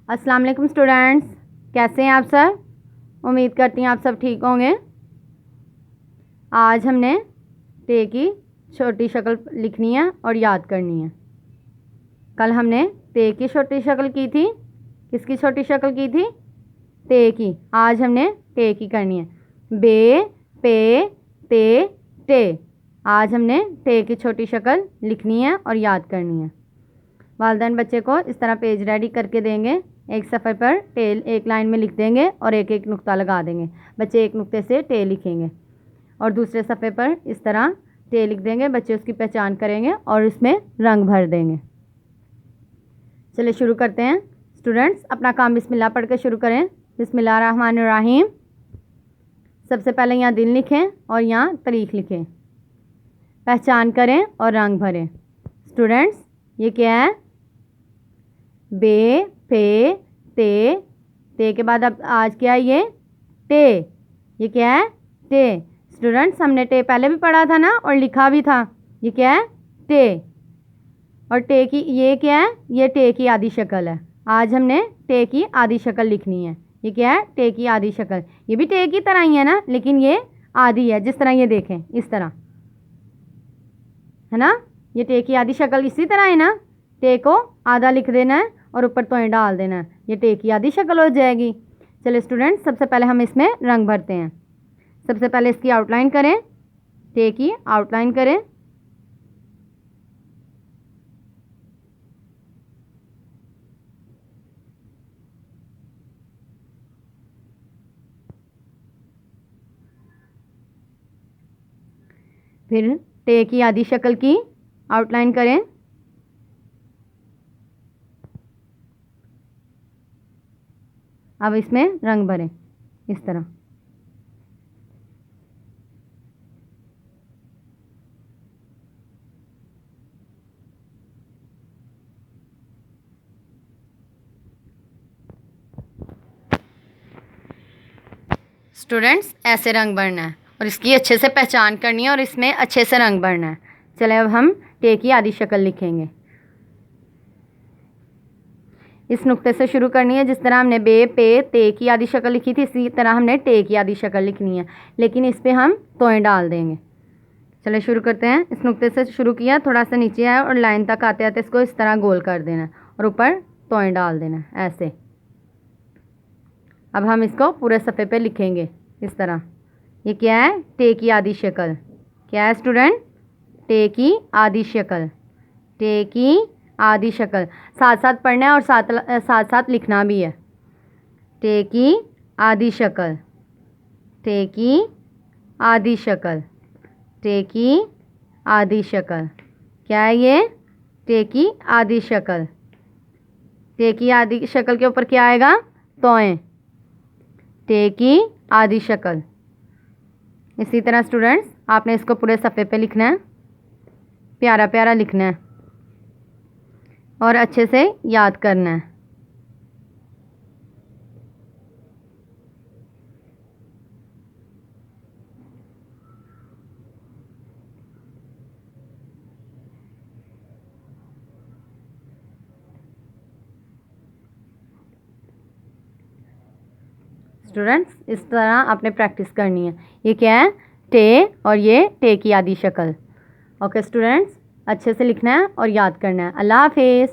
अस्सलाम वालेकुम स्टूडेंट्स, कैसे हैं आप सब। उम्मीद करती हैं आप सब ठीक होंगे। आज हमने टे की छोटी शक्ल लिखनी है और याद करनी है। कल हमने टे की छोटी शक्ल की थी। किसकी छोटी शक्ल की थी? टे की। आज हमने टे की करनी है। बे, पे, ते, टे। आज हमने टे की छोटी शक्ल लिखनी है और याद करनी है। वालिदैन बच्चे को इस तरह पेज रेडी करके देंगे। एक सफ़े पर टेल एक लाइन में लिख देंगे और एक एक नुक्ता लगा देंगे। बच्चे एक नुक्ते से टे लिखेंगे और दूसरे सफ़े पर इस तरह टे लिख देंगे। बच्चे उसकी पहचान करेंगे और इसमें रंग भर देंगे। चलिए शुरू करते हैं। स्टूडेंट्स अपना काम बिस्मिल्लाह पढ़ के शुरू करें। बिस्मिल्लाहिर्रहमानिर्रहीम। सबसे पहले यहाँ दिन लिखें और यहाँ तारीख लिखें। पहचान करें और रंग भरें। स्टूडेंट्स ये क्या है? बे, पे, ते के बाद अब आज क्या है? ये टे। ये क्या है? टे। स्टूडेंट्स हमने टे पहले भी पढ़ा था ना और लिखा भी था। ये क्या है? टे। और टे की ये क्या है? ये टे की आधी शक्ल है। आज हमने टे की आधी शक्ल लिखनी है। ये क्या है? टे की आधी शक्ल। ये भी टे की तरह ही है ना, लेकिन ये आधी है। जिस तरह ये देखें इस तरह है ना। ये टे की आधी शक्ल इसी तरह है ना। टे को आधा लिख देना है और ऊपर तोय डाल देना है। ये टे की आधी शक्ल हो जाएगी। चलिए स्टूडेंट्स सबसे पहले हम इसमें रंग भरते हैं। सबसे पहले इसकी आउटलाइन करें। टे की आउटलाइन करें। फिर टे की आधी शक्ल की आउटलाइन करें। अब इसमें रंग भरें इस तरह। स्टूडेंट्स ऐसे रंग भरना है और इसकी अच्छे से पहचान करनी है और इसमें अच्छे से रंग भरना है। चले अब हम टे की आधी शक्ल लिखेंगे। इस नुक्ते से शुरू करनी है। जिस तरह हमने बे, पे, ते की आधी शक्ल लिखी थी, इसी तरह हमने टे की आधी शक्ल लिखनी है, लेकिन इस पर हम तोय डाल देंगे। चलिए शुरू करते हैं। इस नुक्ते से शुरू किया, थोड़ा सा नीचे आया और लाइन तक आते आते इसको इस तरह गोल कर देना और ऊपर तोय डाल देना ऐसे। अब हम इसको पूरे सफ़े पे लिखेंगे इस तरह। ये क्या है? टे की आधी शक्ल। क्या है स्टूडेंट? टे की आधी शक्ल। टे की आधी शक्ल। साथ साथ पढ़ना है और साथ साथ लिखना भी है। टे की आधी शक्ल। टे की आधी शक्ल। टे की आधी शक्ल। क्या है ये? टे की आधी शक्ल। टे की आधी शक्ल के ऊपर क्या आएगा? तोय। टे की आधी शक्ल। इसी तरह स्टूडेंट्स आपने इसको पूरे सफ़े पे लिखना है। प्यारा प्यारा लिखना है और अच्छे से याद करना है। स्टूडेंट्स इस तरह आपने प्रैक्टिस करनी है। ये क्या है? टे और ये टे की आधी शक्ल। ओके स्टूडेंट्स अच्छे से लिखना है और याद करना है। अल्लाह हाफिज़।